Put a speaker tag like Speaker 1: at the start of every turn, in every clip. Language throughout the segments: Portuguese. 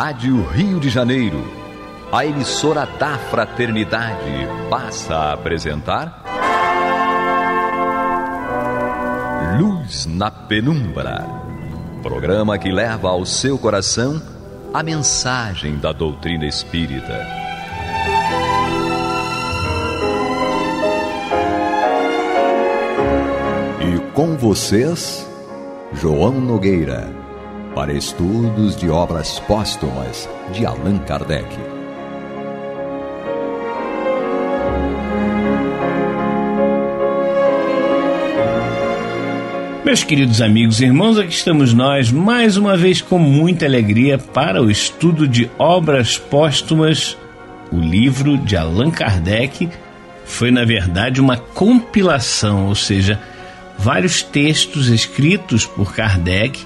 Speaker 1: Rádio Rio de Janeiro, a emissora da Fraternidade, passa a apresentar Luz na Penumbra, programa que leva ao seu coração a mensagem da doutrina espírita. E com vocês, João Nogueira, para estudos de obras póstumas de Allan Kardec.
Speaker 2: Meus queridos amigos e irmãos, aqui estamos nós, mais uma vez com muita alegria, para o estudo de obras póstumas. O livro de Allan Kardec foi, na verdade, uma compilação, ou seja, vários textos escritos por Kardec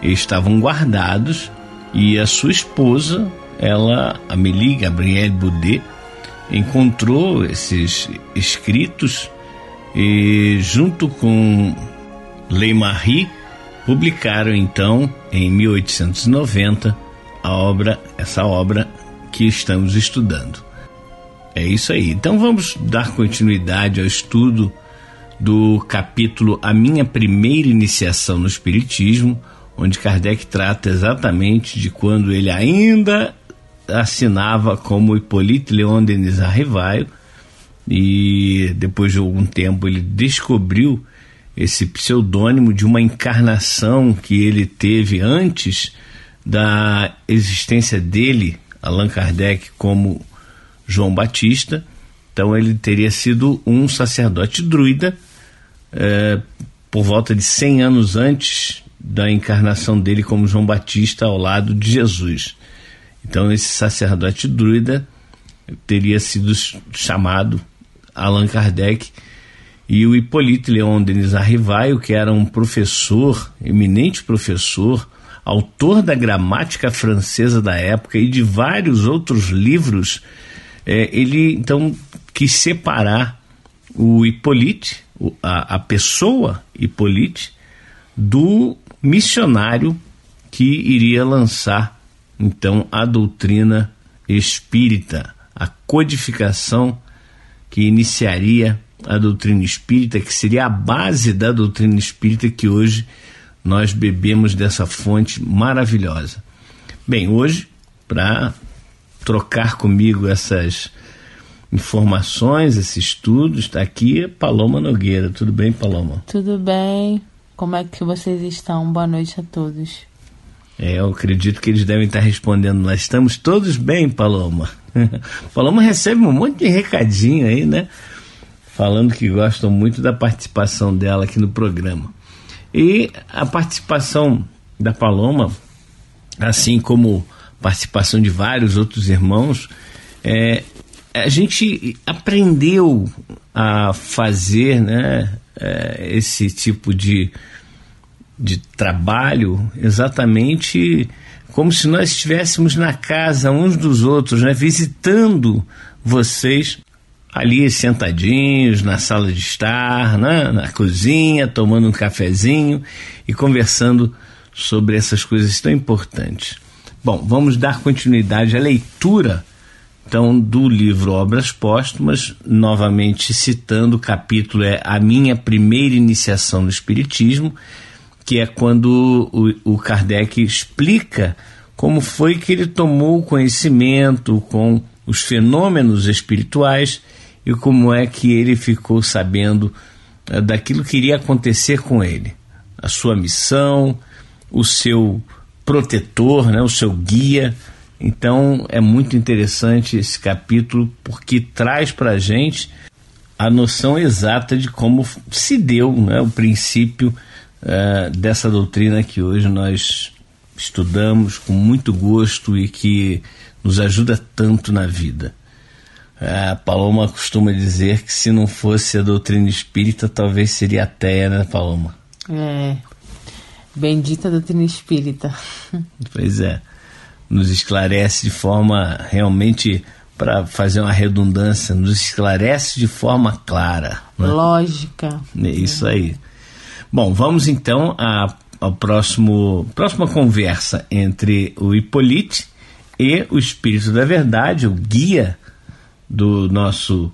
Speaker 2: estavam guardados, e a sua esposa, Amélie Gabrielle Baudet, encontrou esses escritos e, junto com Leymarie, publicaram então em 1890 essa obra que estamos estudando. É isso aí. Então vamos dar continuidade ao estudo do capítulo A Minha Primeira Iniciação no Espiritismo, onde Kardec trata exatamente de quando ele ainda assinava como Hippolyte Léon Denis Arrivaille, e depois de algum tempo ele descobriu esse pseudônimo de uma encarnação que ele teve antes da existência dele, Allan Kardec, como João Batista. Então ele teria sido um sacerdote druida por volta de 100 anos antes da encarnação dele como João Batista ao lado de Jesus. Então esse sacerdote druida teria sido chamado Allan Kardec, e o Hippolyte Léon Denis Arrivaille, que era um professor, eminente professor, autor da gramática francesa da época e de vários outros livros, ele então quis separar o Hippolyte, a pessoa Hippolyte, do missionário que iria lançar então a doutrina espírita, a codificação que iniciaria a doutrina espírita, que seria a base da doutrina espírita que hoje nós bebemos dessa fonte maravilhosa. Bem, hoje, para trocar comigo essas informações, esse estudo, está aqui Paloma Nogueira. Tudo bem, Paloma?
Speaker 3: Tudo bem. Como é que vocês estão? Boa noite a todos.
Speaker 2: Eu acredito que eles devem estar respondendo: nós estamos todos bem, Paloma. Paloma recebe um monte de recadinho aí, né? Falando que gostam muito da participação dela aqui no programa. E a participação da Paloma, assim como a participação de vários outros irmãos, a gente aprendeu a fazer, né, esse tipo de trabalho exatamente como se nós estivéssemos na casa uns dos outros, né, visitando vocês ali sentadinhos na sala de estar, né, na cozinha, tomando um cafezinho e conversando sobre essas coisas tão importantes. Bom, vamos dar continuidade à leitura então do livro Obras Póstumas, novamente citando o capítulo A Minha Primeira Iniciação no Espiritismo, que é quando o Kardec explica como foi que ele tomou conhecimento com os fenômenos espirituais e como é que ele ficou sabendo daquilo que iria acontecer com ele, a sua missão, o seu protetor, né, o seu guia. Então é muito interessante esse capítulo, porque traz para a gente a noção exata de como se deu, né, o princípio dessa doutrina que hoje nós estudamos com muito gosto e que nos ajuda tanto na vida. A Paloma costuma dizer que se não fosse a doutrina espírita, talvez seria ateia, né, Paloma?
Speaker 3: Bendita doutrina espírita.
Speaker 2: Pois é. Nos esclarece de forma realmente, para fazer uma redundância, nos esclarece de forma clara, né?
Speaker 3: Lógica.
Speaker 2: É isso aí. Bom, vamos então à próxima conversa entre o Hippolyte e o Espírito da Verdade, o guia do nosso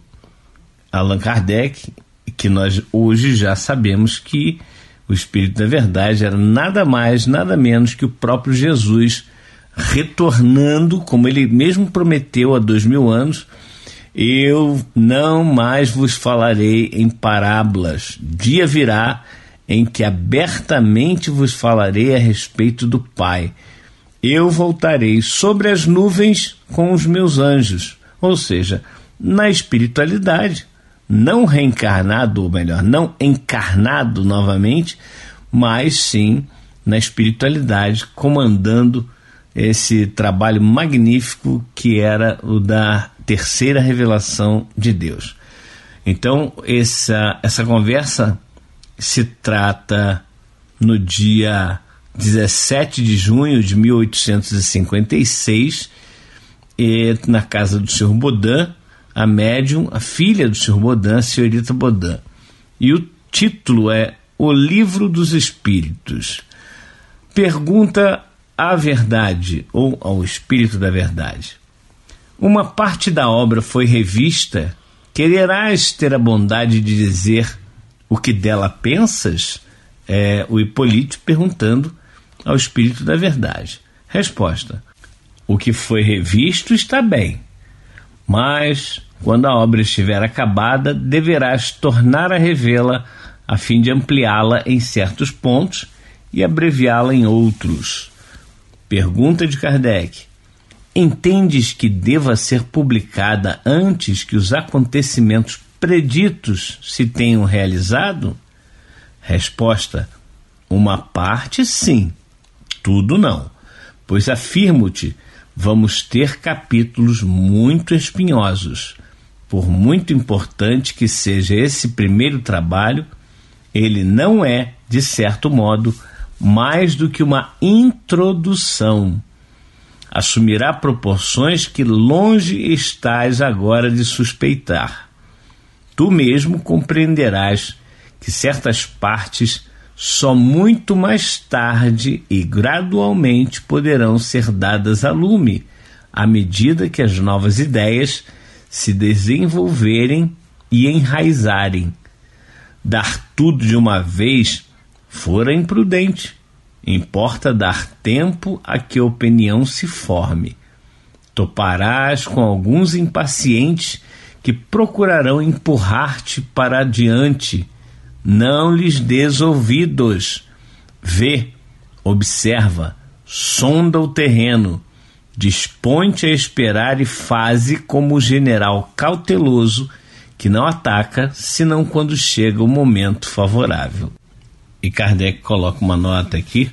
Speaker 2: Allan Kardec, que nós hoje já sabemos que o Espírito da Verdade era nada mais, nada menos que o próprio Jesus retornando, como ele mesmo prometeu há 2000 anos: eu não mais vos falarei em parábolas, dia virá em que abertamente vos falarei a respeito do Pai. Eu voltarei sobre as nuvens com os meus anjos. Ou seja, na espiritualidade, não reencarnado, ou melhor, não encarnado novamente, mas sim na espiritualidade, comandando esse trabalho magnífico que era o da terceira revelação de Deus. Então, essa conversa se trata no dia 17 de junho de 1856, na casa do Sr. Baudin, a médium, a filha do Sr. Baudin, a senhorita Baudin. E o título é O Livro dos Espíritos. Pergunta à verdade, ou ao Espírito da Verdade: uma parte da obra foi revista, quererás ter a bondade de dizer o que dela pensas? É o Hipólito perguntando ao Espírito da Verdade. Resposta: o que foi revisto está bem, mas quando a obra estiver acabada, deverás tornar a revê-la a fim de ampliá-la em certos pontos e abreviá-la em outros. Pergunta de Kardec: entendes que deva ser publicada antes que os acontecimentos preditos se tenham realizado? Resposta: uma parte sim, tudo não, pois afirmo-te, vamos ter capítulos muito espinhosos. Por muito importante que seja esse primeiro trabalho, ele não é, de certo modo, mais do que uma introdução. Assumirá proporções que longe estás agora de suspeitar. Tu mesmo compreenderás que certas partes só muito mais tarde e gradualmente poderão ser dadas a lume, à medida que as novas ideias se desenvolverem e enraizarem. Dar tudo de uma vez fora imprudente. Importa dar tempo a que a opinião se forme. Toparás com alguns impacientes que procurarão empurrar-te para adiante. Não lhes dês ouvidos. Vê, observa, sonda o terreno, dispõe-te a esperar e faze como o general cauteloso que não ataca senão quando chega o momento favorável. E Kardec coloca uma nota aqui,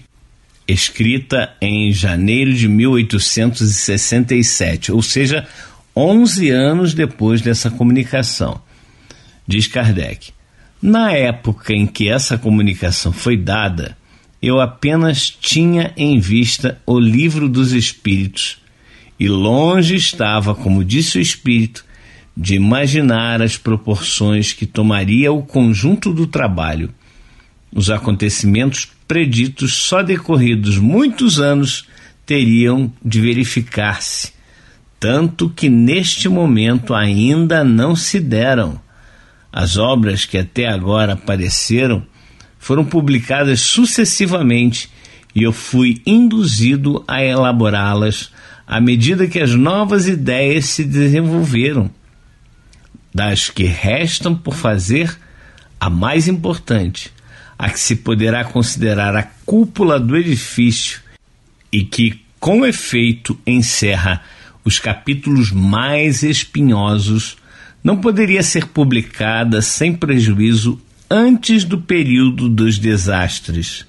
Speaker 2: escrita em janeiro de 1867, ou seja, 11 anos depois dessa comunicação. Diz Kardec: na época em que essa comunicação foi dada, eu apenas tinha em vista o Livro dos Espíritos, e longe estava, como disse o Espírito, de imaginar as proporções que tomaria o conjunto do trabalho. Os acontecimentos preditos, só decorridos muitos anos, teriam de verificar-se, tanto que neste momento ainda não se deram. As obras que até agora apareceram foram publicadas sucessivamente e eu fui induzido a elaborá-las à medida que as novas ideias se desenvolveram. Das que restam por fazer, a mais importante, a que se poderá considerar a cúpula do edifício e que, com efeito, encerra os capítulos mais espinhosos, não poderia ser publicada sem prejuízo antes do período dos desastres.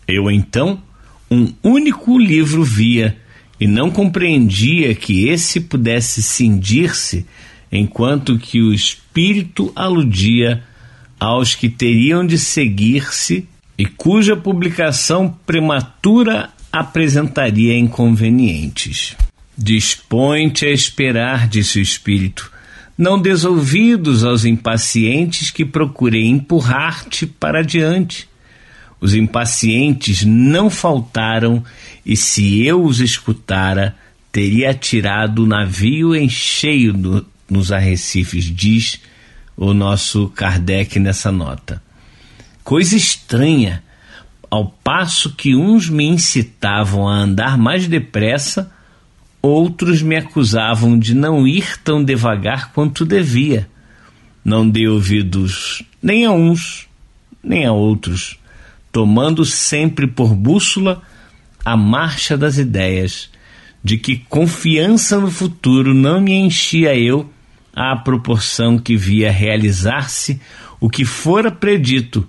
Speaker 2: Eu, então, um único livro via e não compreendia que esse pudesse cindir-se, enquanto que o Espírito aludia aos que teriam de seguir-se e cuja publicação prematura apresentaria inconvenientes. Dispõe-te a esperar, disse o Espírito, não des ouvidos aos impacientes que procurem empurrar-te para adiante. Os impacientes não faltaram, e se eu os escutara, teria atirado o navio em cheio nos arrecifes, diz o nosso Kardec nessa nota. Coisa estranha, ao passo que uns me incitavam a andar mais depressa, outros me acusavam de não ir tão devagar quanto devia. Não dei ouvidos nem a uns, nem a outros, tomando sempre por bússola a marcha das ideias, de que confiança no futuro não me enchia eu à proporção que via realizar-se o que fora predito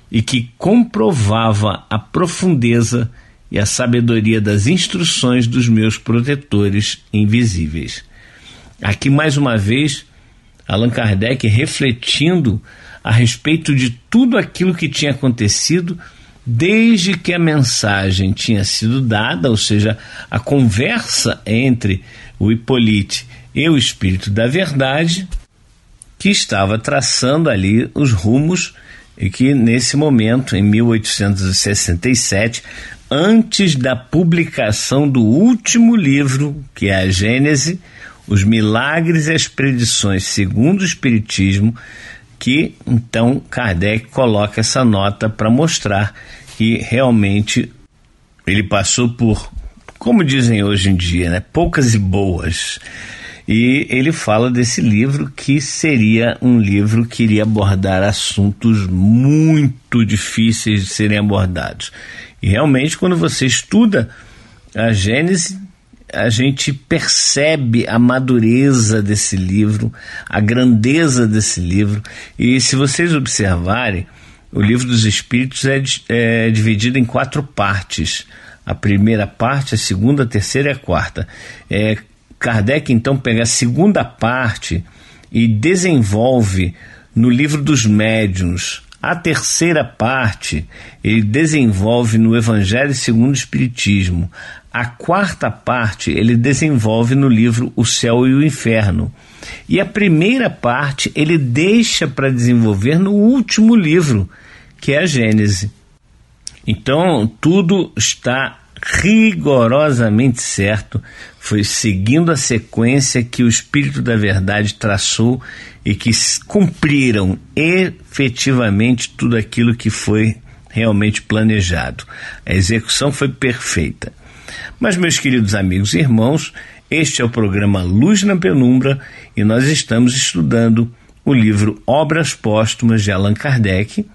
Speaker 2: e que comprovava a profundeza e a sabedoria das instruções dos meus protetores invisíveis. Aqui mais uma vez Allan Kardec refletindo a respeito de tudo aquilo que tinha acontecido desde que a mensagem tinha sido dada, ou seja, a conversa entre o Hippolyte e o Espírito da Verdade, que estava traçando ali os rumos e que nesse momento, em 1867, antes da publicação do último livro, que é a Gênese, os milagres e as predições segundo o Espiritismo, que então Kardec coloca essa nota para mostrar que realmente ele passou por, como dizem hoje em dia, né, poucas e boas. E ele fala desse livro que seria um livro que iria abordar assuntos muito difíceis de serem abordados. E realmente, quando você estuda a Gênese, a gente percebe a madureza desse livro, a grandeza desse livro. E se vocês observarem, o Livro dos Espíritos é dividido em 4 partes. A primeira parte, a segunda, a terceira e a quarta. Kardec então pega a segunda parte e desenvolve no Livro dos Médiuns. A terceira parte ele desenvolve no Evangelho segundo o Espiritismo. A quarta parte ele desenvolve no livro O Céu e o Inferno. E a primeira parte ele deixa para desenvolver no último livro, que é a Gênese. Então tudo está rigorosamente certo, foi seguindo a sequência que o Espírito da Verdade traçou e que cumpriram efetivamente tudo aquilo que foi realmente planejado. A execução foi perfeita. Mas, meus queridos amigos e irmãos, este é o programa Luz na Penumbra e nós estamos estudando o livro Obras Póstumas de Allan Kardec.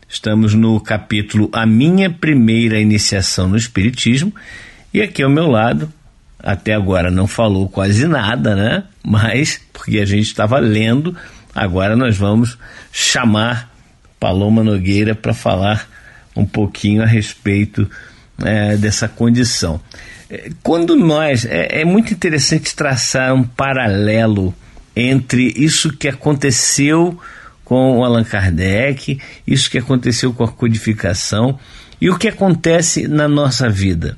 Speaker 2: Estamos no capítulo A Minha Primeira Iniciação no Espiritismo e aqui ao meu lado, até agora não falou quase nada, né? Mas, porque a gente estava lendo, agora nós vamos chamar Paloma Nogueira para falar um pouquinho a respeito dessa condição. Quando nós... É muito interessante traçar um paralelo entre isso que aconteceu com o Allan Kardec, isso que aconteceu com a codificação e o que acontece na nossa vida.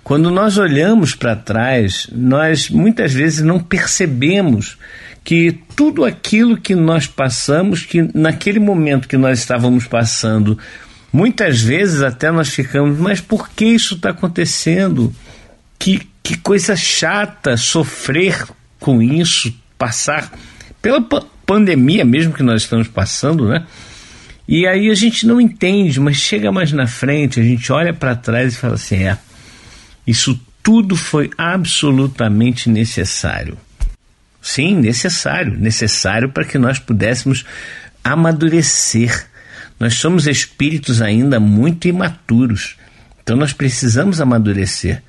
Speaker 2: Quando nós olhamos para trás, nós muitas vezes não percebemos que tudo aquilo que nós passamos, que naquele momento que nós estávamos passando, muitas vezes até nós ficamos, mas por que isso está acontecendo? Que coisa chata sofrer com isso, passar pela pandemia mesmo que nós estamos passando, né? E aí a gente não entende, mas chega mais na frente, a gente olha para trás e fala assim, isso tudo foi absolutamente necessário. Sim, necessário para que nós pudéssemos amadurecer. Nós somos espíritos ainda muito imaturos, então nós precisamos amadurecer.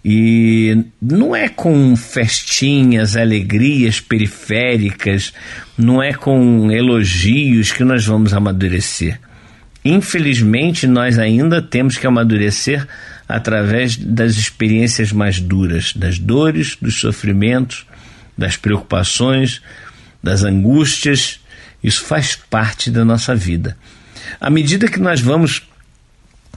Speaker 2: E não é com festinhas, alegrias periféricas, não é com elogios que nós vamos amadurecer. Infelizmente, nós ainda temos que amadurecer através das experiências mais duras, das dores, dos sofrimentos, das preocupações, das angústias. Isso faz parte da nossa vida. À medida que nós vamos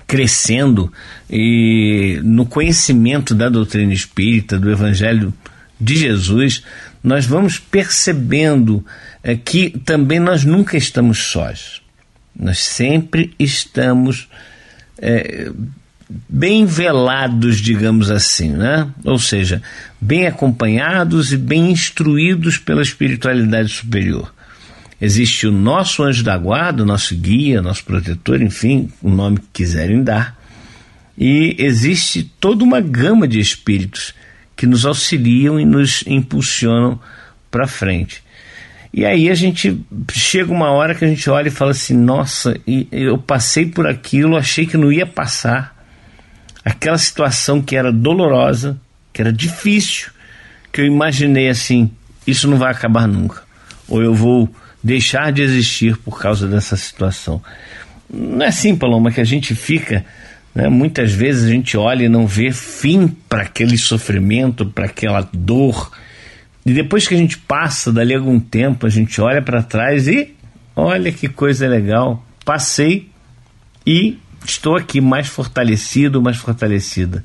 Speaker 2: crescendo e no conhecimento da doutrina espírita, do Evangelho de Jesus, nós vamos percebendo que também nós nunca estamos sós. Nós sempre estamos bem velados, digamos assim, né? Ou seja, bem acompanhados e bem instruídos pela espiritualidade superior. Existe o nosso anjo da guarda, o nosso guia, nosso protetor, enfim, o nome que quiserem dar. E existe toda uma gama de espíritos que nos auxiliam e nos impulsionam para frente. E aí a gente chega uma hora que a gente olha e fala assim, nossa, eu passei por aquilo, achei que não ia passar. Aquela situação que era dolorosa, que era difícil, que eu imaginei assim, isso não vai acabar nunca. Ou eu vou deixar de existir por causa dessa situação. Não é assim, Paloma, que a gente fica, né? Muitas vezes a gente olha e não vê fim para aquele sofrimento, para aquela dor. E depois que a gente passa, dali a algum tempo, a gente olha para trás e olha que coisa legal, passei e estou aqui mais fortalecido, mais fortalecida.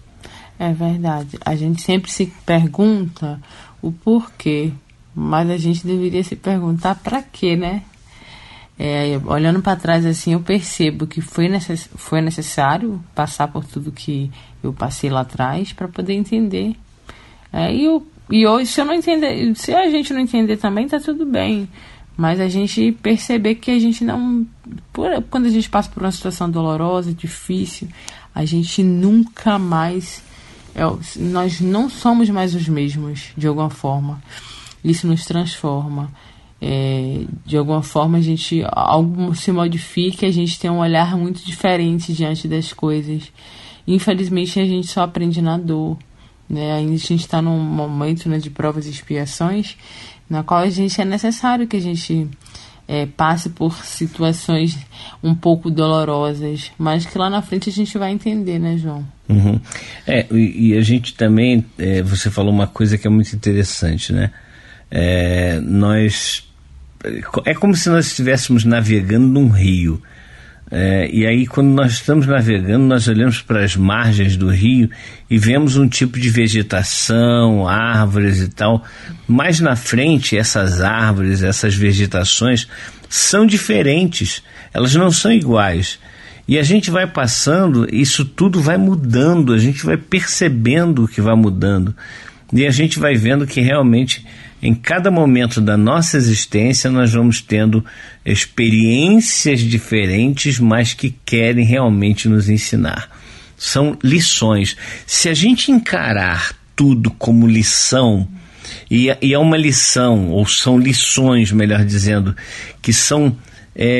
Speaker 3: É verdade. A gente sempre se pergunta o porquê, mas a gente deveria se perguntar para quê, né? Olhando para trás assim, eu percebo que foi necessário passar por tudo que eu passei lá atrás para poder entender. E hoje, se a gente não entender também, tá tudo bem. Mas a gente perceber que a gente não... Quando a gente passa por uma situação dolorosa, difícil, a gente nunca mais... nós não somos mais os mesmos, de alguma forma. Isso nos transforma. De alguma forma, algo se modifica e a gente tem um olhar muito diferente diante das coisas. Infelizmente, a gente só aprende na dor. Né? A gente está num momento, né, de provas e expiações, na qual é necessário que a gente passe por situações um pouco dolorosas, mas que lá na frente a gente vai entender, né, João?
Speaker 2: Uhum. E a gente também, você falou uma coisa que é muito interessante, né? É como se nós estivéssemos navegando num rio. E aí, quando nós estamos navegando, nós olhamos para as margens do rio e vemos um tipo de vegetação, árvores e tal. Mais na frente, essas árvores, essas vegetações são diferentes, elas não são iguais. E a gente vai passando, isso tudo vai mudando, a gente vai percebendo o que vai mudando. E a gente vai vendo que realmente, em cada momento da nossa existência, nós vamos tendo experiências diferentes, mas que querem realmente nos ensinar. São lições. Se a gente encarar tudo como lição, e é uma lição, ou são lições, melhor dizendo, que são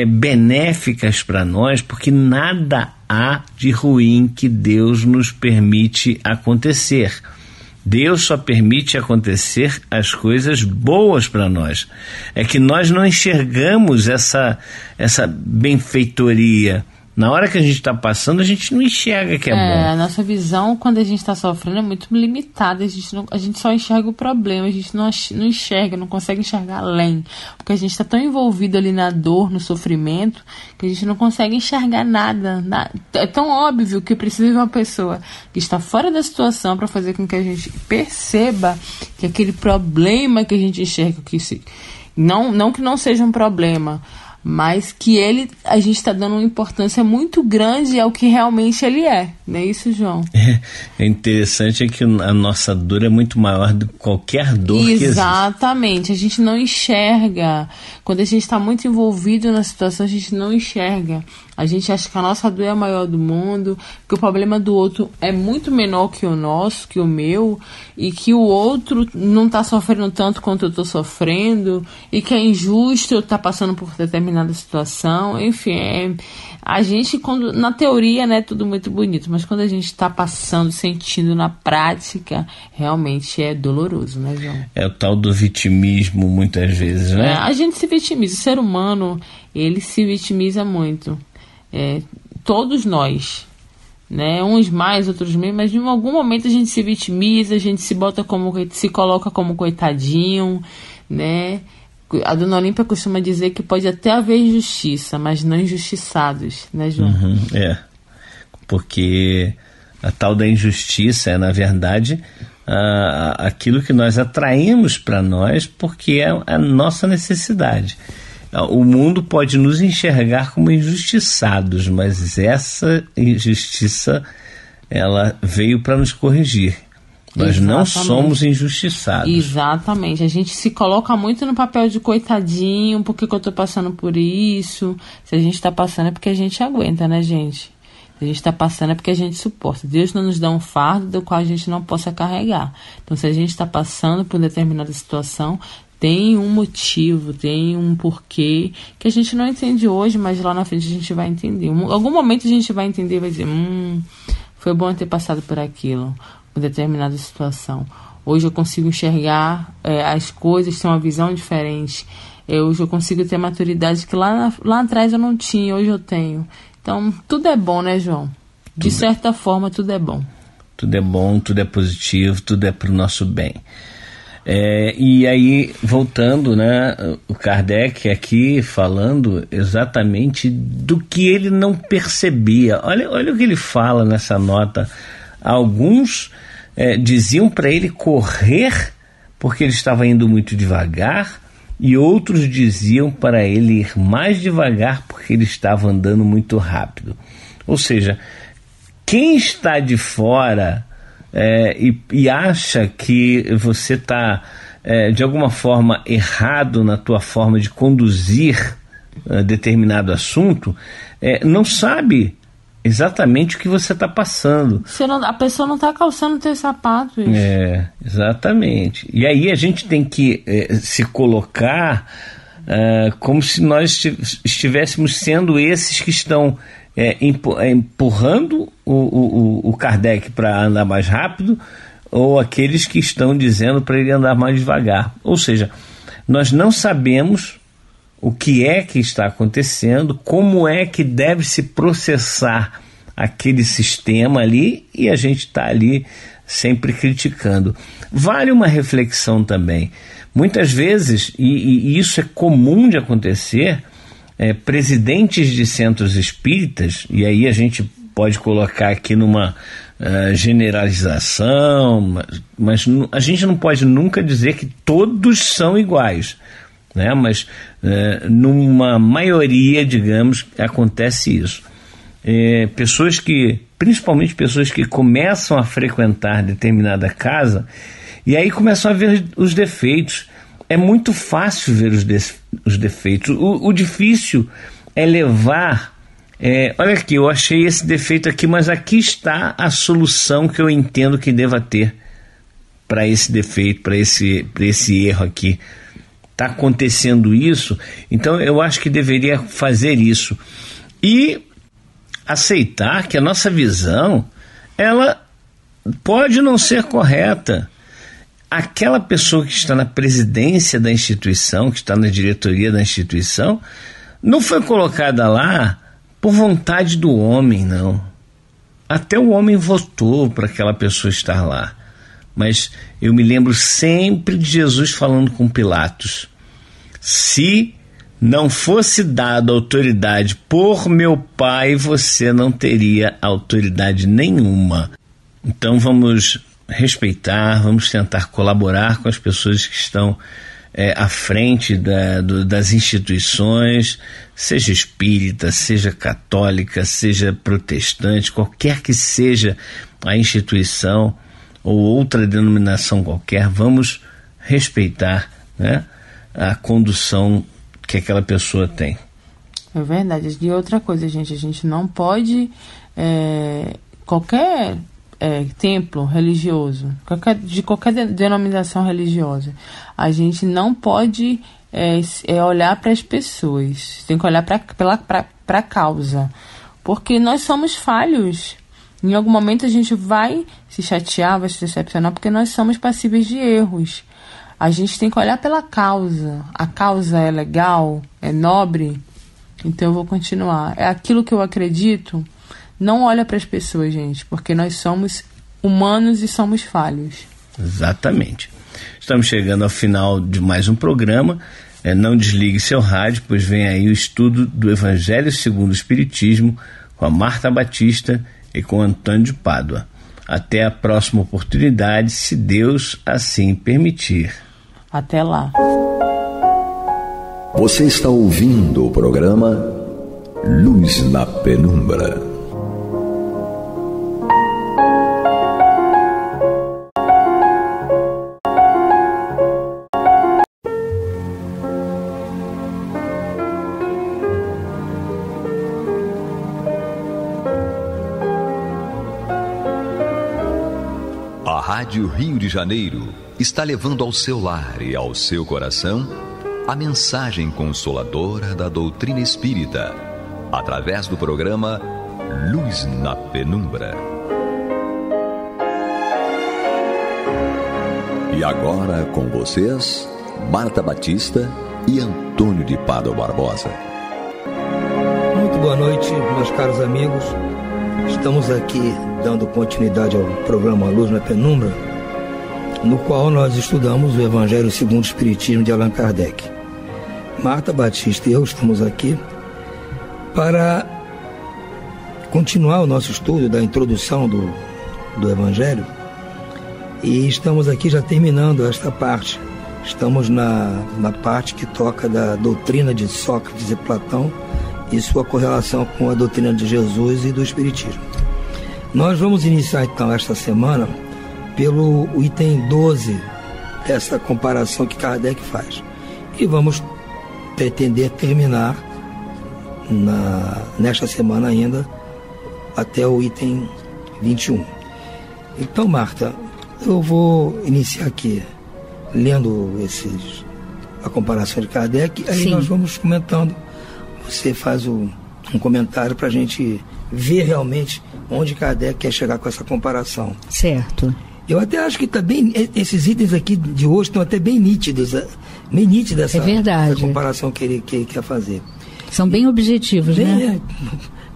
Speaker 2: benéficas para nós, porque nada há de ruim que Deus nos permite acontecer. Deus só permite acontecer as coisas boas para nós. É que nós não enxergamos essa benfeitoria. Na hora que a gente está passando, a gente não enxerga que é bom.
Speaker 3: A nossa visão, quando a gente está sofrendo, é muito limitada. A gente só enxerga o problema, a gente não enxerga, não consegue enxergar além. Porque a gente está tão envolvido ali na dor, no sofrimento, que a gente não consegue enxergar nada. É tão óbvio que precisa de uma pessoa que está fora da situação para fazer com que a gente perceba que aquele problema que a gente enxerga, não que não seja um problema, mas que a gente está dando uma importância muito grande ao que realmente ele é. Não é isso, João?
Speaker 2: É interessante que a nossa dor é muito maior do que qualquer dor que existe.
Speaker 3: Exatamente, a gente não enxerga. Quando a gente está muito envolvido na situação, a gente não enxerga. A gente acha que a nossa dor é a maior do mundo, que o problema do outro é muito menor que o nosso, que o meu, e que o outro não está sofrendo tanto quanto eu estou sofrendo, e que é injusto eu estar passando por determinada situação. Enfim, a gente, quando na teoria, né, tudo muito bonito, mas quando a gente está passando, sentindo na prática, realmente é doloroso, né, João?
Speaker 2: É o tal do vitimismo, muitas vezes, né?
Speaker 3: A gente se vitimiza, o ser humano, ele se vitimiza muito. Todos nós, né? Uns mais, outros menos, mas em algum momento a gente se vitimiza, a gente se coloca como coitadinho, né? A dona Olímpia costuma dizer que pode até haver injustiça, mas não injustiçados, né, João?
Speaker 2: Uhum, porque a tal da injustiça é, na verdade, aquilo que nós atraímos para nós, porque é a nossa necessidade. O mundo pode nos enxergar como injustiçados, mas essa injustiça ela veio para nos corrigir. Nós não somos injustiçados.
Speaker 3: Exatamente. A gente se coloca muito no papel de coitadinho, por que eu estou passando por isso? Se a gente está passando é porque a gente aguenta, né, gente? Se a gente está passando é porque a gente suporta. Deus não nos dá um fardo do qual a gente não possa carregar. Então, se a gente está passando por determinada situação, tem um motivo, tem um porquê que a gente não entende hoje, mas lá na frente a gente vai entender. Em algum momento a gente vai entender e vai dizer, foi bom ter passado por aquilo, por determinada situação. Hoje eu consigo enxergar as coisas, ter uma visão diferente. Hoje eu consigo ter maturidade que lá atrás eu não tinha, hoje eu tenho. Então, tudo é bom, né, João? De certa forma, tudo é bom.
Speaker 2: Tudo é bom, tudo é positivo, tudo é para o nosso bem. E aí, voltando, né, o Kardec aqui falando exatamente do que ele não percebia. Olha o que ele fala nessa nota. Alguns diziam para ele correr porque ele estava indo muito devagar, e outros diziam para ele ir mais devagar porque ele estava andando muito rápido. Ou seja, quem está de fora e acha que você está de alguma forma errado na tua forma de conduzir determinado assunto, não sabe exatamente o que você está passando.
Speaker 3: A pessoa não está calçando teus sapatos.
Speaker 2: Exatamente. E aí a gente tem que se colocar como se nós estivéssemos sendo esses que estão empurrando o Kardec para andar mais rápido, ou aqueles que estão dizendo para ele andar mais devagar. Ou seja, nós não sabemos o que é que está acontecendo, como é que deve se processar aquele sistema ali, e a gente está ali sempre criticando. Vale uma reflexão também. Muitas vezes, e isso é comum de acontecer, presidentes de centros espíritas, e aí a gente pode colocar aqui numa generalização, mas a gente não pode nunca dizer que todos são iguais, né? Mas numa maioria, digamos, acontece isso. Principalmente pessoas que começam a frequentar determinada casa e aí começam a ver os defeitos. É muito fácil ver os defeitos. O difícil é levar... olha aqui, eu achei esse defeito aqui, mas aqui está a solução que eu entendo que deva ter para esse defeito, para esse erro aqui. Está acontecendo isso, então eu acho que deveria fazer isso. E aceitar que a nossa visão, ela pode não ser correta. Aquela pessoa que está na presidência da instituição, que está na diretoria da instituição, não foi colocada lá por vontade do homem, não. Até o homem votou para aquela pessoa estar lá. Mas eu me lembro sempre de Jesus falando com Pilatos: se não fosse dada autoridade por meu Pai, você não teria autoridade nenhuma. Então vamos respeitar, vamos tentar colaborar com as pessoas que estão à frente das instituições, seja espírita, seja católica, seja protestante, qualquer que seja a instituição ou outra denominação qualquer, vamos respeitar, né, a condução que aquela pessoa tem.
Speaker 3: É verdade. E outra coisa, gente, a gente não pode qualquer templo religioso, de qualquer denominação religiosa, a gente não pode olhar para as pessoas, tem que olhar para a causa, porque nós somos falhos. Em algum momento a gente vai se chatear, vai se decepcionar, porque nós somos passíveis de erros. A gente tem que olhar pela causa. A causa é legal, é nobre, então eu vou continuar. É aquilo que eu acredito. Não olha para as pessoas, gente, porque nós somos humanos e somos falhos.
Speaker 2: Exatamente. Estamos chegando ao final de mais um programa. Não desligue seu rádio, pois vem aí o estudo do Evangelho segundo o Espiritismo com a Marta Batista e com Antônio de Pádua. Até a próxima oportunidade, se Deus assim permitir.
Speaker 3: Até lá.
Speaker 1: Você está ouvindo o programa Luz na Penumbra. Rádio Rio de Janeiro está levando ao seu lar e ao seu coração a mensagem consoladora da doutrina espírita, através do programa Luz na Penumbra. E agora com vocês, Marta Batista e Antônio de Pádua Barbosa.
Speaker 4: Muito boa noite, meus caros amigos. Estamos aqui dando continuidade ao programa Luz na Penumbra, no qual nós estudamos o Evangelho segundo o Espiritismo de Allan Kardec. Marta Batista e eu estamos aqui para continuar o nosso estudo da introdução do Evangelho, e estamos aqui já terminando esta parte. Estamos na parte que toca da doutrina de Sócrates e Platão e sua correlação com a doutrina de Jesus e do Espiritismo. Nós vamos iniciar então esta semana pelo item 12 dessa comparação que Kardec faz, e vamos pretender terminar nesta semana ainda até o item 21. Então, Marta, eu vou iniciar aqui lendo a comparação de Kardec, aí nós vamos comentando. Você faz um comentário para a gente ver realmente onde Kardec quer chegar com essa comparação.
Speaker 5: Certo.
Speaker 4: Eu até acho que também esses itens aqui de hoje estão até bem nítidos, bem nítida essa comparação que ele quer fazer.
Speaker 5: São bem objetivos, né?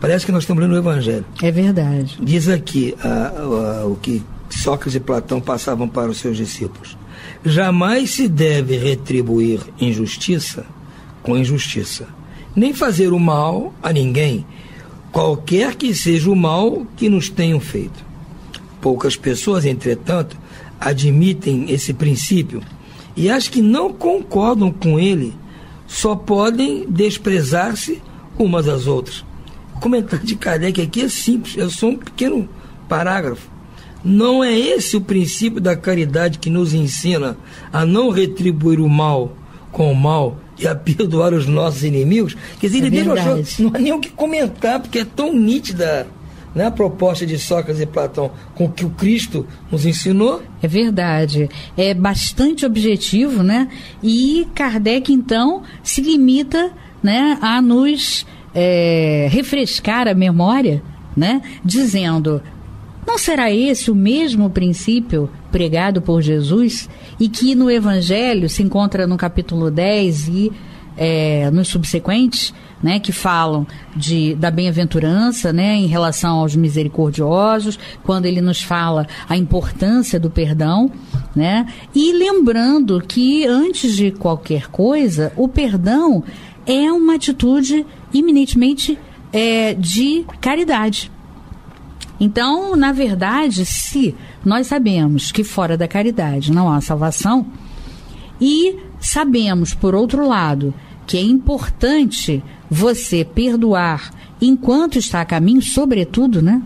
Speaker 4: Parece que nós estamos lendo o Evangelho.
Speaker 5: É verdade.
Speaker 4: Diz aqui o que Sócrates e Platão passavam para os seus discípulos: jamais se deve retribuir injustiça com injustiça, nem fazer o mal a ninguém, qualquer que seja o mal que nos tenham feito. Poucas pessoas, entretanto, admitem esse princípio, e as que não concordam com ele só podem desprezar-se umas às outras. O comentário de Kardec aqui é simples, é só um pequeno parágrafo. Não é esse o princípio da caridade que nos ensina a não retribuir o mal com o mal e a perdoar os nossos inimigos? Quer dizer, ele não há nem o que comentar, porque é tão nítida, né, a proposta de Sócrates e Platão com o que o Cristo nos ensinou.
Speaker 5: É verdade, é bastante objetivo, né? E Kardec, então, se limita, né, a nos refrescar a memória, né, dizendo: não será esse o mesmo princípio pregado por Jesus e que no Evangelho se encontra no capítulo 10 e nos subsequentes, né, que falam da bem-aventurança, né, em relação aos misericordiosos, quando ele nos fala a importância do perdão, né, e lembrando que, antes de qualquer coisa, o perdão é uma atitude eminentemente de caridade. Então, na verdade, se nós sabemos que fora da caridade não há salvação, e sabemos, por outro lado, que é importante você perdoar enquanto está a caminho, sobretudo, né?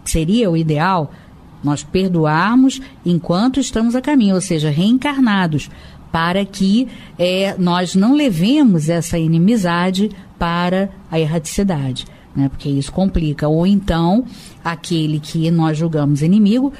Speaker 5: Seria o ideal nós perdoarmos enquanto estamos a caminho, ou seja, reencarnados, para que nós não levemos essa inimizade para a erraticidade, né? Porque isso complica. Ou então, aquele que nós julgamos inimigo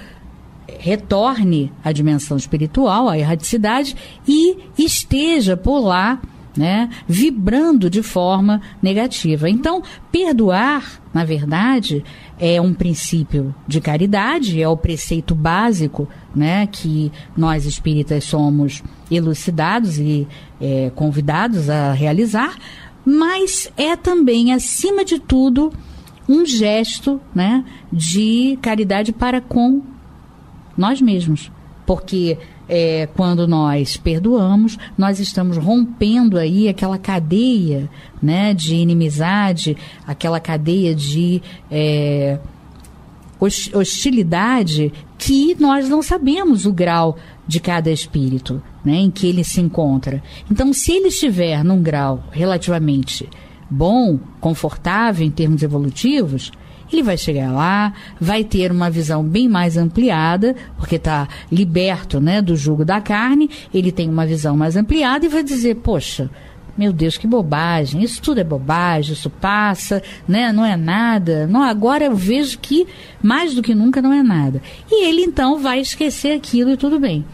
Speaker 5: retorne à dimensão espiritual, à erraticidade, e esteja por lá, né, vibrando de forma negativa. Então, perdoar, na verdade, é um princípio de caridade, é o preceito básico, né, que nós espíritas somos elucidados e convidados a realizar, mas é também, acima de tudo, um gesto, né, de caridade para com nós mesmos, porque quando nós perdoamos, nós estamos rompendo aí aquela cadeia, né, de inimizade, aquela cadeia de hostilidade que nós não sabemos o grau de cada espírito, né, em que ele se encontra. Então, se ele estiver num grau relativamente bom, confortável em termos evolutivos, ele vai chegar lá, vai ter uma visão bem mais ampliada, porque está liberto, né, do jugo da carne, ele tem uma visão mais ampliada e vai dizer: poxa, meu Deus, que bobagem, isso tudo é bobagem, isso passa, né? Não é nada. Não, agora eu vejo que mais do que nunca não é nada. E ele então vai esquecer aquilo e tudo bem.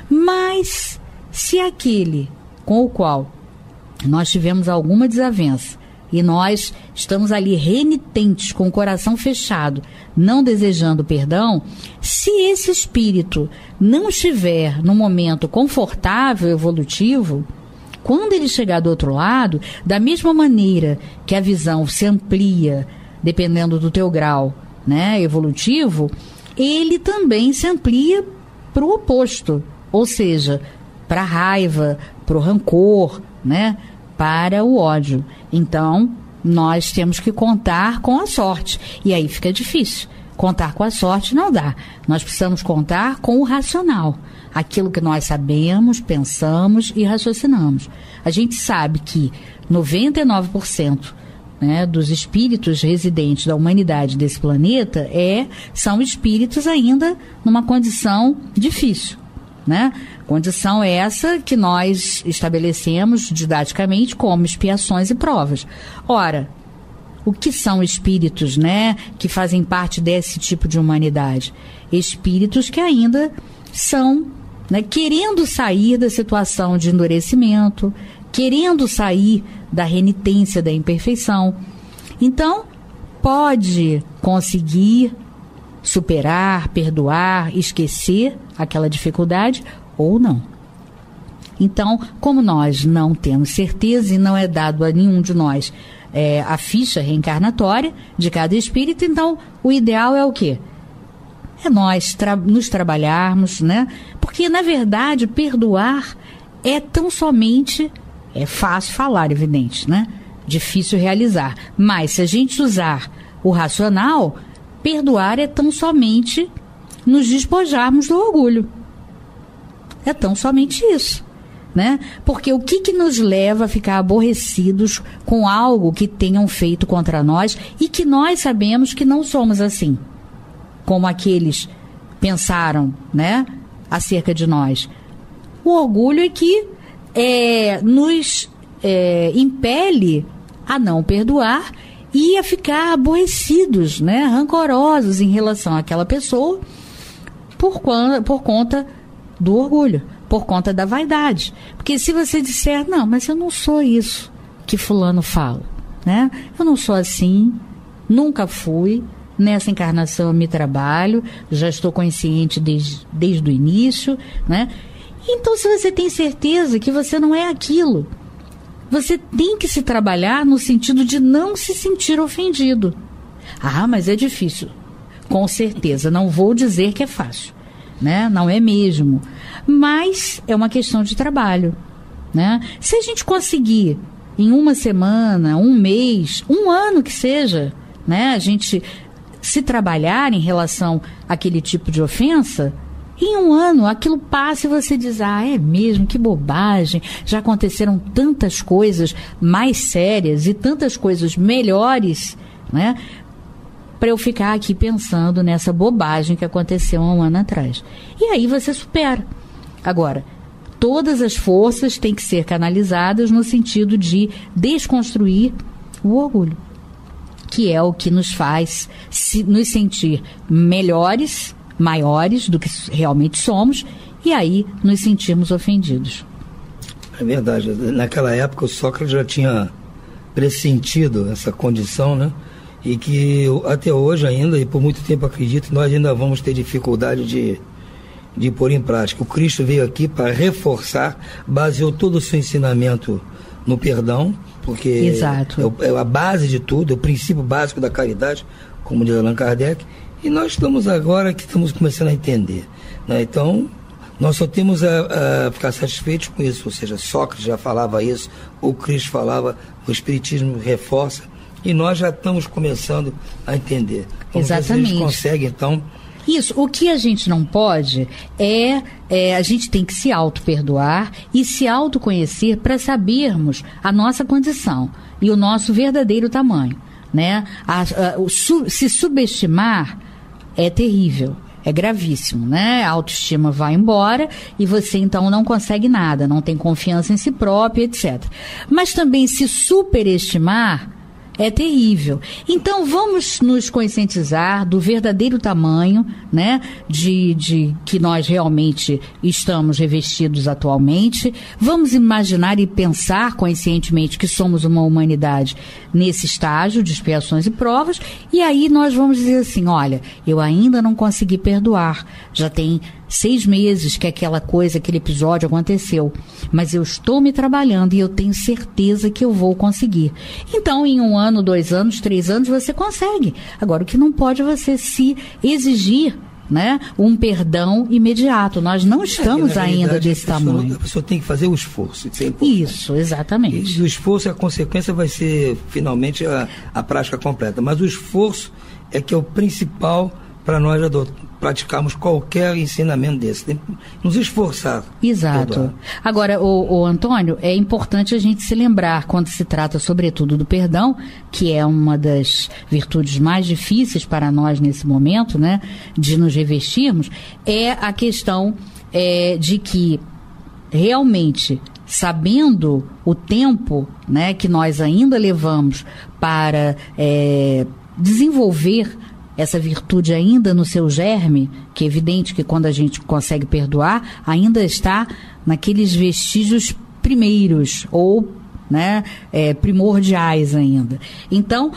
Speaker 5: Mas se aquele com o qual nós tivemos alguma desavença e nós estamos ali renitentes, com o coração fechado, não desejando perdão, se esse espírito não estiver num momento confortável, evolutivo, quando ele chegar do outro lado, da mesma maneira que a visão se amplia, dependendo do teu grau, né, evolutivo, ele também se amplia para o oposto, ou seja, para a raiva, para o rancor, né, para o ódio. Então, nós temos que contar com a sorte. E aí fica difícil. Contar com a sorte não dá. Nós precisamos contar com o racional. Aquilo que nós sabemos, pensamos e raciocinamos. A gente sabe que 99%, né, dos espíritos residentes da humanidade desse planeta são espíritos ainda numa condição difícil, né? Condição essa que nós estabelecemos didaticamente como expiações e provas. Ora, o que são espíritos, né, que fazem parte desse tipo de humanidade? Espíritos que ainda são, né, querendo sair da situação de endurecimento, querendo sair da renitência, da imperfeição. Então, pode conseguir superar, perdoar, esquecer aquela dificuldade ou não. Então, como nós não temos certeza e não é dado a nenhum de nós a ficha reencarnatória de cada espírito, então o ideal é o quê? É nós nos trabalharmos, né? Porque, na verdade, perdoar é tão somente, é fácil falar, evidente, né? Difícil realizar. Mas, se a gente usar o racional, perdoar é tão somente nos despojarmos do orgulho. É tão somente isso, né? Porque o que nos leva a ficar aborrecidos com algo que tenham feito contra nós e que nós sabemos que não somos assim, como aqueles pensaram, né, acerca de nós? O orgulho é que nos impele a não perdoar e a ficar aborrecidos, né, rancorosos em relação àquela pessoa por conta do orgulho, por conta da vaidade. Porque se você disser, não, mas eu não sou isso que fulano fala, né? Eu não sou assim, nunca fui, nessa encarnação eu me trabalho, já estou consciente desde o início, né? Então, se você tem certeza que você não é aquilo, você tem que se trabalhar no sentido de não se sentir ofendido. Ah, mas é difícil. Com certeza, não vou dizer que é fácil, né? Não é mesmo. Mas é uma questão de trabalho, né? Se a gente conseguir, em uma semana, um mês, um ano que seja, né, a gente se trabalhar em relação àquele tipo de ofensa, em um ano aquilo passa e você diz, ah, é mesmo, que bobagem, já aconteceram tantas coisas mais sérias e tantas coisas melhores, né, para eu ficar aqui pensando nessa bobagem que aconteceu há um ano atrás. E aí você supera. Agora, todas as forças têm que ser canalizadas no sentido de desconstruir o orgulho, que é o que nos faz nos sentir melhores, maiores do que realmente somos, e aí nos sentirmos ofendidos.
Speaker 4: É verdade. Naquela época o Sócrates já tinha pressentido essa condição, né? E que até hoje ainda, e por muito tempo acredito, nós ainda vamos ter dificuldade de pôr em prática. O Cristo veio aqui para reforçar, baseou todo o seu ensinamento no perdão, porque
Speaker 5: Exato.
Speaker 4: É a base de tudo, é o princípio básico da caridade, como diz Allan Kardec, e nós estamos agora que estamos começando a entender, né? Então, nós só temos a ficar satisfeitos com isso, ou seja, Sócrates já falava isso, o Cristo falava, o Espiritismo reforça, e nós já estamos começando a entender. Vamos ver se a gente consegue, então.
Speaker 5: Isso, o que a gente não pode a gente tem que se auto-perdoar e se autoconhecer para sabermos a nossa condição e o nosso verdadeiro tamanho, né? Se subestimar é terrível, é gravíssimo, né? A autoestima vai embora e você então não consegue nada, não tem confiança em si próprio, etc. Mas também se superestimar é terrível. Então vamos nos conscientizar do verdadeiro tamanho, né, de que nós realmente estamos revestidos atualmente. Vamos imaginar e pensar conscientemente que somos uma humanidade nesse estágio de expiações e provas, e aí nós vamos dizer assim, olha, eu ainda não consegui perdoar, já tem 6 meses que aquele episódio aconteceu, mas eu estou me trabalhando e eu tenho certeza que eu vou conseguir. Então, em 1 ano, 2 anos, 3 anos, você consegue. Agora, o que não pode é você se exigir, né, um perdão imediato. Nós não estamos ainda desse tamanho.
Speaker 4: A pessoa tem que fazer o esforço.
Speaker 5: Isso, exatamente.
Speaker 4: E o esforço, a consequência vai ser, finalmente, a prática completa. Mas o esforço é que é o principal para nós praticarmos qualquer ensinamento desse. Tem que nos esforçar.
Speaker 5: Exato. Agora, o Antônio, é importante a gente se lembrar, quando se trata sobretudo do perdão, que é uma das virtudes mais difíceis para nós nesse momento, né, de nos revestirmos, é a questão de que realmente, sabendo o tempo, né, que nós ainda levamos para desenvolver essa virtude ainda no seu germe, que é evidente que quando a gente consegue perdoar, ainda está naqueles vestígios primeiros, ou, né, primordiais ainda. Então,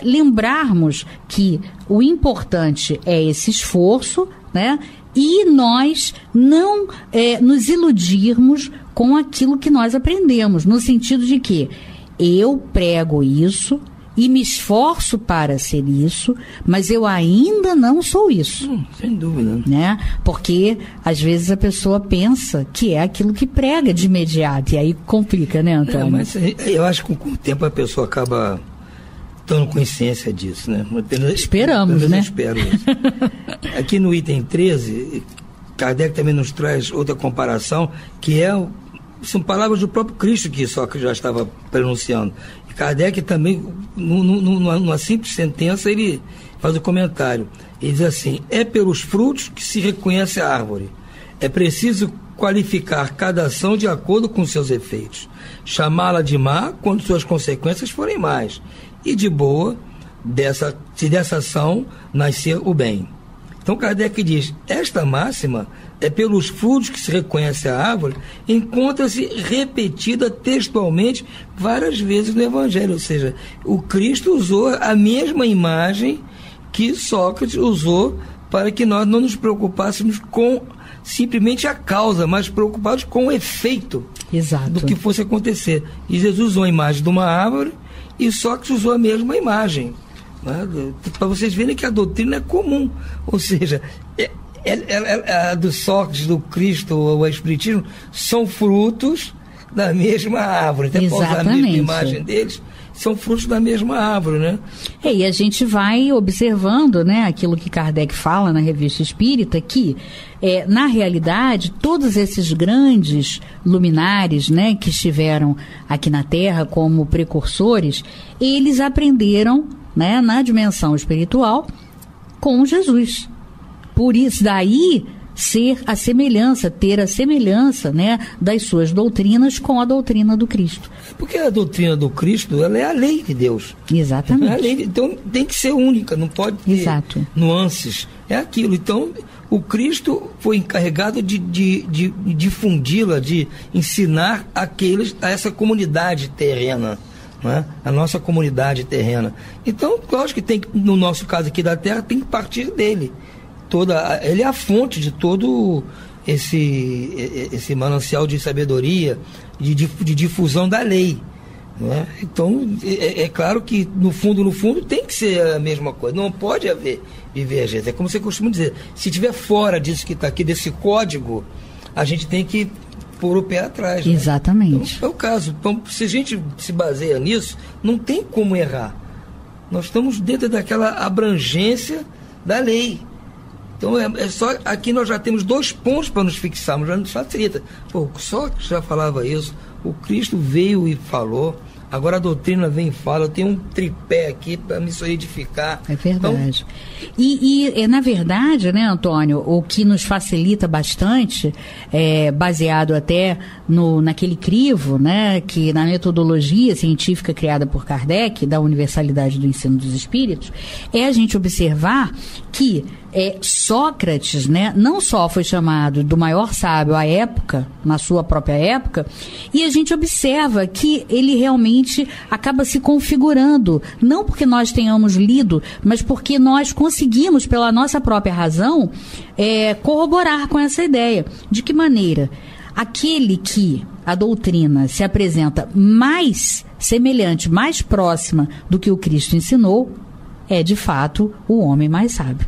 Speaker 5: lembrarmos que o importante é esse esforço, né, e nós não nos iludirmos com aquilo que nós aprendemos, no sentido de que eu prego isso, e me esforço para ser isso, mas eu ainda não sou isso.
Speaker 4: Sem dúvida.
Speaker 5: Né? Porque, às vezes, a pessoa pensa que é aquilo que prega de imediato, e aí complica, né, Antônio?
Speaker 4: Mas eu acho que com o tempo a pessoa acaba tendo consciência disso, né?
Speaker 5: Esperamos, né?
Speaker 4: Eu espero isso. Aqui no item 13, Kardec também nos traz outra comparação, que são palavras do próprio Cristo que Sócrates já estava pronunciando. E Kardec também, numa simples sentença, ele faz o comentário. Ele diz assim: é pelos frutos que se reconhece a árvore. É preciso qualificar cada ação de acordo com seus efeitos. Chamá-la de má quando suas consequências forem más. E de boa, se dessa ação nascer o bem. Então Kardec diz, esta máxima é pelos frutos que se reconhece a árvore, encontra-se repetida textualmente várias vezes no Evangelho. Ou seja, o Cristo usou a mesma imagem que Sócrates usou para que nós não nos preocupássemos com simplesmente a causa, mas preocupados com o efeito.
Speaker 5: Exato.
Speaker 4: Do que fosse acontecer. E Jesus usou a imagem de uma árvore e Sócrates usou a mesma imagem. Para vocês verem que a doutrina é comum, ou seja, a do Sócrates, do Cristo ou o Espiritismo são frutos da mesma árvore. Até para usar a mesma imagem deles, são frutos da mesma árvore, né?
Speaker 5: E a gente vai observando, né, aquilo que Kardec fala na Revista Espírita, que na realidade todos esses grandes luminares, né, que estiveram aqui na Terra como precursores, eles aprenderam, né, na dimensão espiritual com Jesus. Por isso daí ter a semelhança, né, das suas doutrinas com a doutrina do Cristo.
Speaker 4: Porque a doutrina do Cristo, ela é a lei de Deus.
Speaker 5: Exatamente.
Speaker 4: Então tem que ser única, não pode ter nuances. É aquilo. Então o Cristo foi encarregado de difundi-la, de ensinar a essa comunidade terrena. Né? A nossa comunidade terrena. Então, lógico que tem, no nosso caso aqui da Terra, tem que partir dele. Ele é a fonte de todo esse manancial de sabedoria, de difusão da lei. Né? Então, é claro que no fundo tem que ser a mesma coisa. Não pode haver divergência. É como você costuma dizer, se estiver fora disso que está aqui, desse código, a gente tem que pôr o pé atrás. Né?
Speaker 5: Exatamente.
Speaker 4: Então, é o caso. Então, se a gente se baseia nisso, não tem como errar. Nós estamos dentro daquela abrangência da lei. Então, só aqui nós já temos 2 pontos para nos fixarmos, já nos facilita. Só que já falava isso, o Cristo veio e falou, Agora a doutrina vem e fala, eu tenho um tripé aqui para me solidificar.
Speaker 5: É verdade. Então, na verdade, né, Antônio, o que nos facilita bastante, baseado até naquele crivo, né, que na metodologia científica criada por Kardec, da universalidade do ensino dos espíritos, é a gente observar que Sócrates, né, não só foi chamado do maior sábio à época, na sua própria época, e a gente observa que ele realmente acaba se configurando, não porque nós tenhamos lido, mas porque nós conseguimos, pela nossa própria razão, corroborar com essa ideia. De que maneira? Aquele que a doutrina se apresenta mais semelhante, mais próxima do que o Cristo ensinou, é de fato o homem mais sábio.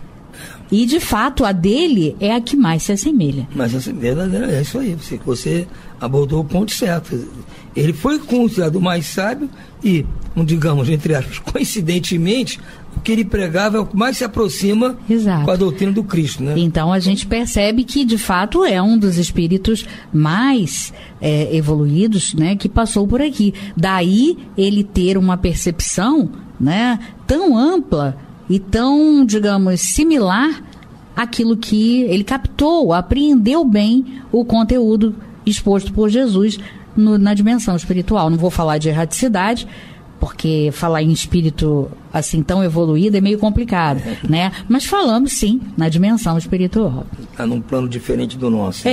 Speaker 5: E, de fato, a dele é a que mais se assemelha.
Speaker 4: Mas é verdadeiro, é isso aí. Você abordou o ponto certo. Ele foi considerado o mais sábio e, digamos, entre aspas, coincidentemente, o que ele pregava é o que mais se aproxima com a doutrina do Cristo, né?
Speaker 5: Então, a gente percebe que, de fato, é um dos espíritos mais evoluídos, né, que passou por aqui. Daí, ele ter uma percepção, né, tão ampla e tão, digamos, similar àquilo que ele captou, apreendeu bem o conteúdo exposto por Jesus na dimensão espiritual. Não vou falar de erraticidade, porque falar em espírito assim tão evoluído é meio complicado, né? Mas falamos sim na dimensão espiritual.
Speaker 4: Está num plano diferente do nosso.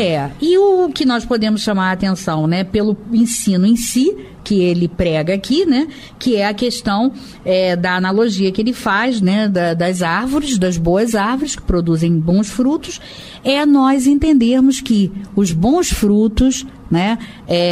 Speaker 5: E o que nós podemos chamar a atenção, né, pelo ensino em si, que ele prega aqui, né, que é a questão da analogia que ele faz, né, das árvores, das boas árvores que produzem bons frutos, nós entendermos que os bons frutos, né,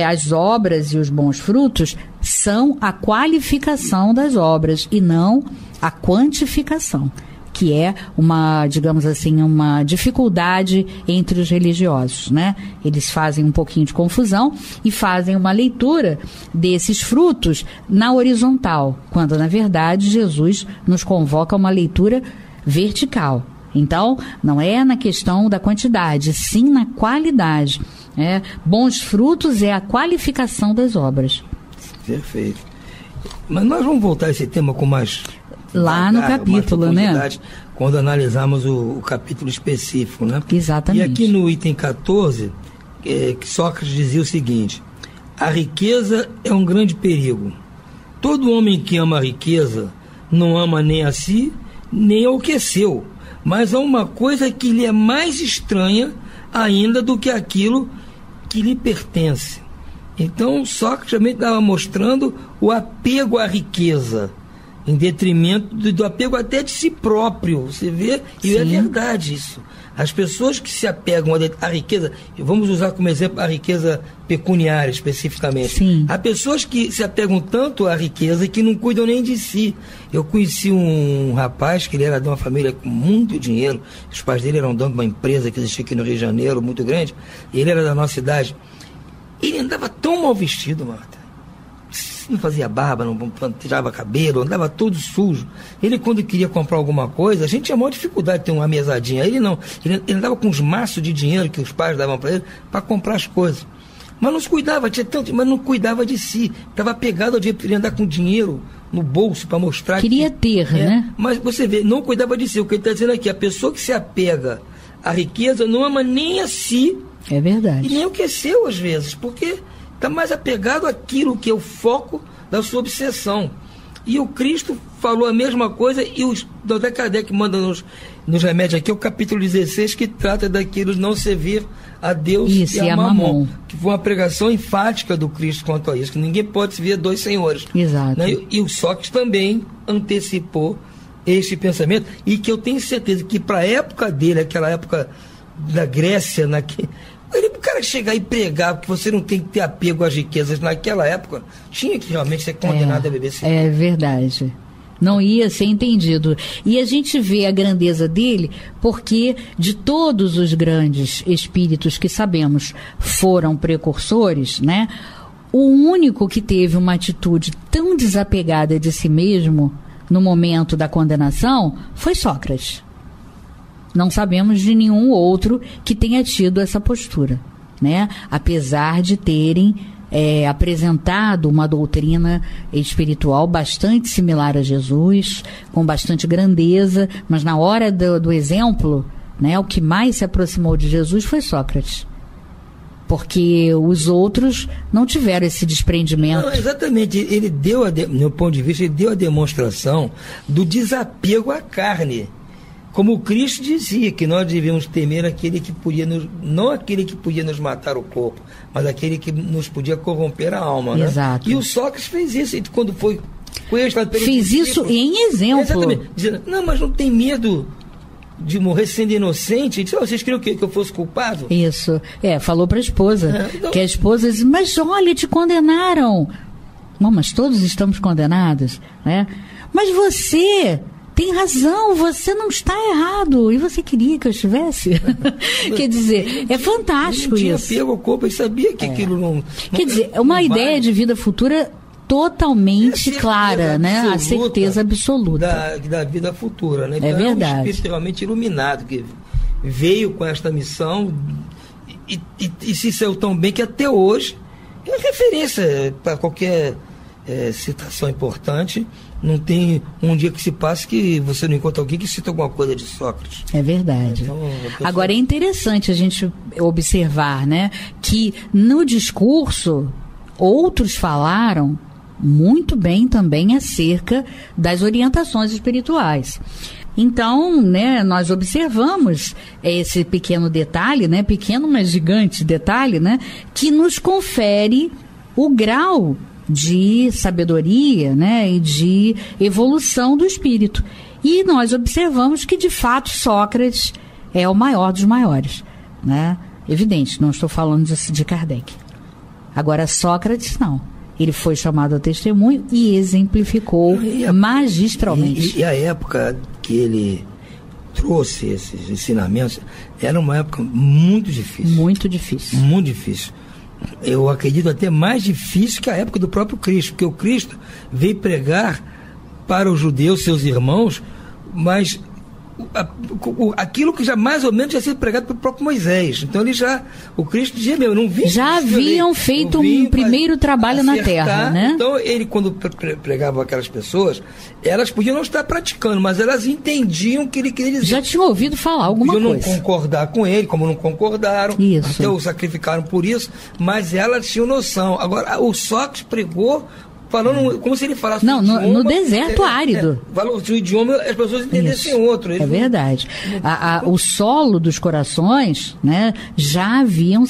Speaker 5: as obras e os bons frutos são a qualificação das obras e não a quantificação, que é uma, digamos assim, uma dificuldade entre os religiosos, né? Eles fazem um pouquinho de confusão e fazem uma leitura desses frutos na horizontal, quando, na verdade, Jesus nos convoca a uma leitura vertical. Então, não é na questão da quantidade, sim na qualidade. Bons frutos é a qualificação das obras.
Speaker 4: Perfeito. Mas nós vamos voltar a esse tema com mais...
Speaker 5: Lá no capítulo, né?
Speaker 4: Quando analisarmos o capítulo específico, né?
Speaker 5: Exatamente.
Speaker 4: E aqui no item 14, Sócrates dizia o seguinte: a riqueza é um grande perigo. Todo homem que ama a riqueza não ama nem a si, nem ao que é seu, mas há uma coisa que lhe é mais estranha ainda do que aquilo que lhe pertence. Então, Sócrates também estava mostrando o apego à riqueza, em detrimento do apego até de si próprio, você vê? E é verdade isso. As pessoas que se apegam à riqueza, vamos usar como exemplo a riqueza pecuniária especificamente.
Speaker 5: Sim.
Speaker 4: Há pessoas que se apegam tanto à riqueza que não cuidam nem de si. Eu conheci um rapaz que ele era de uma família com muito dinheiro, os pais dele eram donos de uma empresa que existia aqui no Rio de Janeiro, muito grande, ele era da nossa cidade. Ele andava tão mal vestido, Marta. Não fazia barba, não tirava cabelo, andava todo sujo. Ele, quando queria comprar alguma coisa, a gente tinha maior dificuldade de ter uma mesadinha. Ele não, ele andava com uns maços de dinheiro que os pais davam para ele para comprar as coisas. Mas não se cuidava, tinha tanto, mas não cuidava de si. Estava apegado ao dinheiro, queria andar com dinheiro no bolso para mostrar
Speaker 5: queria ter, né?
Speaker 4: Mas você vê, não cuidava de si. O que ele está dizendo aqui, a pessoa que se apega à riqueza não ama nem a si.
Speaker 5: É verdade.
Speaker 4: E nem o que é seu, às vezes, porque está mais apegado àquilo que é o foco da sua obsessão. E o Cristo falou a mesma coisa, e o Dr. Kardec manda nos remédios aqui, o capítulo 16, que trata daquilo de não servir a Deus e a Mamon, que foi uma pregação enfática do Cristo quanto a isso, que ninguém pode servir a dois senhores.
Speaker 5: Exato.
Speaker 4: Né? E o Sócrates também antecipou este pensamento, e que eu tenho certeza que para a época dele, aquela época da Grécia, o cara chegar e pregar que você não tem que ter apego às riquezas naquela época, tinha que realmente ser condenado a beber cerveja.
Speaker 5: É verdade. Não ia ser entendido. E a gente vê a grandeza dele porque de todos os grandes espíritos que sabemos foram precursores, né? O único que teve uma atitude tão desapegada de si mesmo no momento da condenação foi Sócrates. Não sabemos de nenhum outro que tenha tido essa postura, né? Apesar de terem apresentado uma doutrina espiritual bastante similar a Jesus, com bastante grandeza, mas na hora do exemplo, né, o que mais se aproximou de Jesus foi Sócrates. Porque os outros não tiveram esse desprendimento.
Speaker 4: Não, exatamente. Ele deu, no meu ponto de vista, ele deu a demonstração do desapego à carne. Como o Cristo dizia, que nós devemos temer aquele que podia não aquele que podia nos matar o corpo, mas aquele que nos podia corromper a alma.
Speaker 5: Exato.
Speaker 4: Né? E o Sócrates fez isso, quando foi questionado pelos
Speaker 5: Fez isso em exemplo.
Speaker 4: Exatamente. Dizendo, não, mas não tem medo de morrer sendo inocente. Ele disse, vocês queriam que eu fosse culpado?
Speaker 5: Isso. Falou para a esposa.
Speaker 4: Então...
Speaker 5: Que a esposa disse, mas olha, te condenaram. Não, mas todos estamos condenados, né? Mas você tem razão, você não está errado. E você queria que eu estivesse? Quer dizer, é fantástico isso.
Speaker 4: Ele tinha pego o corpo e sabia que aquilo não...
Speaker 5: Quer dizer, é uma ideia de vida futura totalmente clara, né? A certeza absoluta
Speaker 4: da vida futura, né?
Speaker 5: Então, é verdade.
Speaker 4: Um espírito realmente iluminado que veio com esta missão e se saiu tão bem que até hoje é referência para qualquer citação importante. Não tem um dia que se passe que você não encontra alguém que cita alguma coisa de Sócrates.
Speaker 5: É verdade.
Speaker 4: Então,
Speaker 5: agora é interessante a gente observar, né, que no discurso outros falaram muito bem também acerca das orientações espirituais. Então, né, nós observamos esse pequeno detalhe, né, pequeno mas gigante detalhe, né, que nos confere o grau de sabedoria, né, e de evolução do espírito. E nós observamos que, de fato, Sócrates é o maior dos maiores, né? Evidente, não estou falando de Kardec. Agora, Sócrates, não. Ele foi chamado a testemunho e exemplificou magistralmente.
Speaker 4: E a época que ele trouxe esses ensinamentos era uma época muito difícil.
Speaker 5: Muito difícil.
Speaker 4: Muito difícil. Eu acredito até mais difícil que a época do próprio Cristo, porque o Cristo veio pregar para os judeus, seus irmãos, mas aquilo que já mais ou menos tinha sido pregado pelo próprio Moisés. Então o Cristo dizia, eu não vi.
Speaker 5: Já haviam feito um primeiro trabalho na terra, né?
Speaker 4: Então ele, quando pregava aquelas pessoas, elas podiam não estar praticando, mas elas entendiam o que ele queria dizer.
Speaker 5: Já tinham ouvido falar alguma coisa.
Speaker 4: Podiam não concordar com ele, como não concordaram.
Speaker 5: Isso.
Speaker 4: Até o sacrificaram por isso, mas elas tinham noção. Agora, o Sócrates pregou falando como se ele falasse
Speaker 5: no deserto árido.
Speaker 4: Falou o idioma, as pessoas entendessem outro.
Speaker 5: É verdade. O solo dos corações, né, já haviam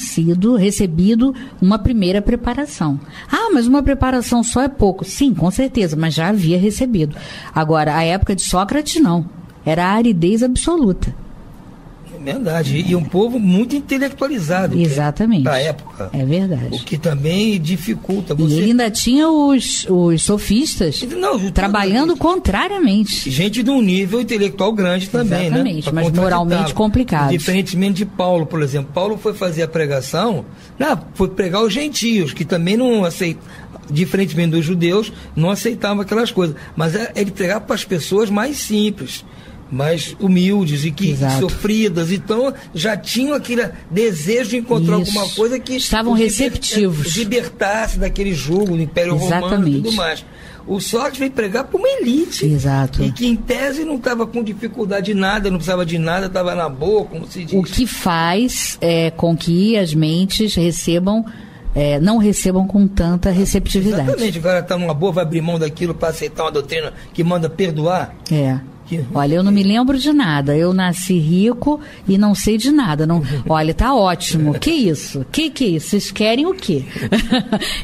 Speaker 5: recebido uma primeira preparação. Mas uma preparação só é pouco. Sim, com certeza, mas já havia recebido. Agora, a época de Sócrates, não. Era a aridez absoluta.
Speaker 4: Verdade, e um povo muito intelectualizado.
Speaker 5: Exatamente.
Speaker 4: Da época.
Speaker 5: É verdade.
Speaker 4: O que também dificulta você.
Speaker 5: E ele ainda tinha os sofistas trabalhando contrariamente.
Speaker 4: Gente de um nível intelectual grande também,
Speaker 5: exatamente,
Speaker 4: né?
Speaker 5: Mas moralmente complicado.
Speaker 4: Diferentemente de Paulo, por exemplo. Paulo foi fazer a pregação, foi pregar os gentios, que também não aceitam. Diferentemente dos judeus, não aceitavam aquelas coisas. Mas ele pregava para as pessoas mais simples, mais humildes e que sofridas, então já tinham aquele desejo de encontrar alguma coisa que
Speaker 5: estavam receptivos,
Speaker 4: libertasse daquele jugo do Império Romano e tudo mais. O Sócrates veio pregar para uma elite.
Speaker 5: Exato.
Speaker 4: E que em tese não estava com dificuldade de nada, não precisava de nada, estava na boa, como se diz.
Speaker 5: O que faz com que as mentes não recebam com tanta receptividade.
Speaker 4: Exatamente, o cara está numa boa, vai abrir mão daquilo para aceitar uma doutrina que manda perdoar.
Speaker 5: Olha, eu não me lembro de nada. Eu nasci rico e não sei de nada. Olha, tá ótimo. Que isso? Que é isso? Vocês querem o quê?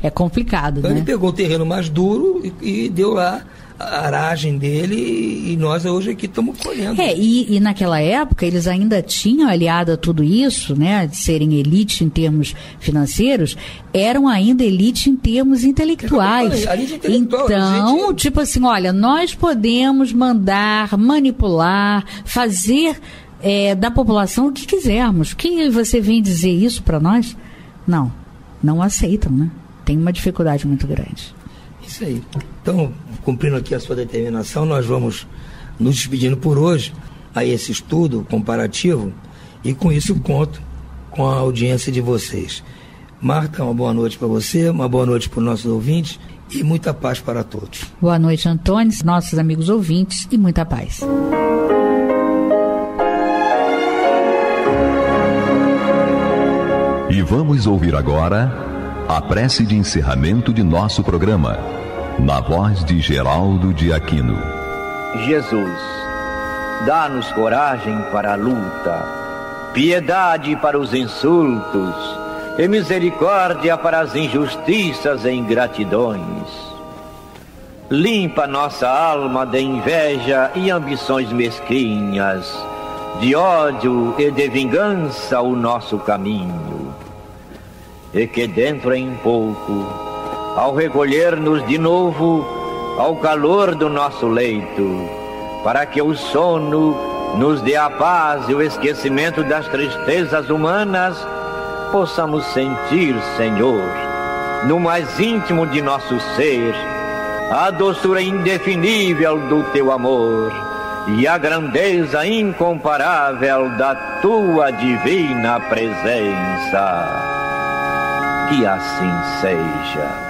Speaker 5: É complicado,
Speaker 4: então, né? Ele pegou o terreno mais duro e deu lá a aragem dele e nós hoje aqui estamos colhendo.
Speaker 5: E naquela época eles ainda tinham, aliado a tudo isso, né, de serem elite em termos financeiros, eram ainda elite em termos intelectuais. Então, tipo assim, olha, nós podemos mandar, manipular, fazer da população o que quisermos. Que você vem dizer isso para nós? Não aceitam, né? Tem uma dificuldade muito grande.
Speaker 4: Isso aí. Então, cumprindo aqui a sua determinação, nós vamos nos despedindo por hoje a esse estudo comparativo e com isso conto com a audiência de vocês. Marta, uma boa noite para você, uma boa noite para os nossos ouvintes e muita paz para todos.
Speaker 5: Boa noite, Antônio, nossos amigos ouvintes, e muita paz.
Speaker 1: E vamos ouvir agora a prece de encerramento de nosso programa, na voz de Geraldo de Aquino.
Speaker 6: Jesus, dá-nos coragem para a luta, piedade para os insultos e misericórdia para as injustiças e ingratidões. Limpa nossa alma de inveja e ambições mesquinhas, de ódio e de vingança o nosso caminho. E que dentro em pouco, ao recolher-nos de novo ao calor do nosso leito, para que o sono nos dê a paz e o esquecimento das tristezas humanas, possamos sentir, Senhor, no mais íntimo de nosso ser, a doçura indefinível do Teu amor e a grandeza incomparável da Tua divina presença. Que assim seja.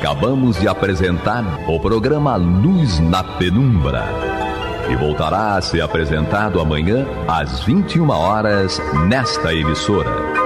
Speaker 1: Acabamos de apresentar o programa Luz na Penumbra, que voltará a ser apresentado amanhã às 21 horas nesta emissora.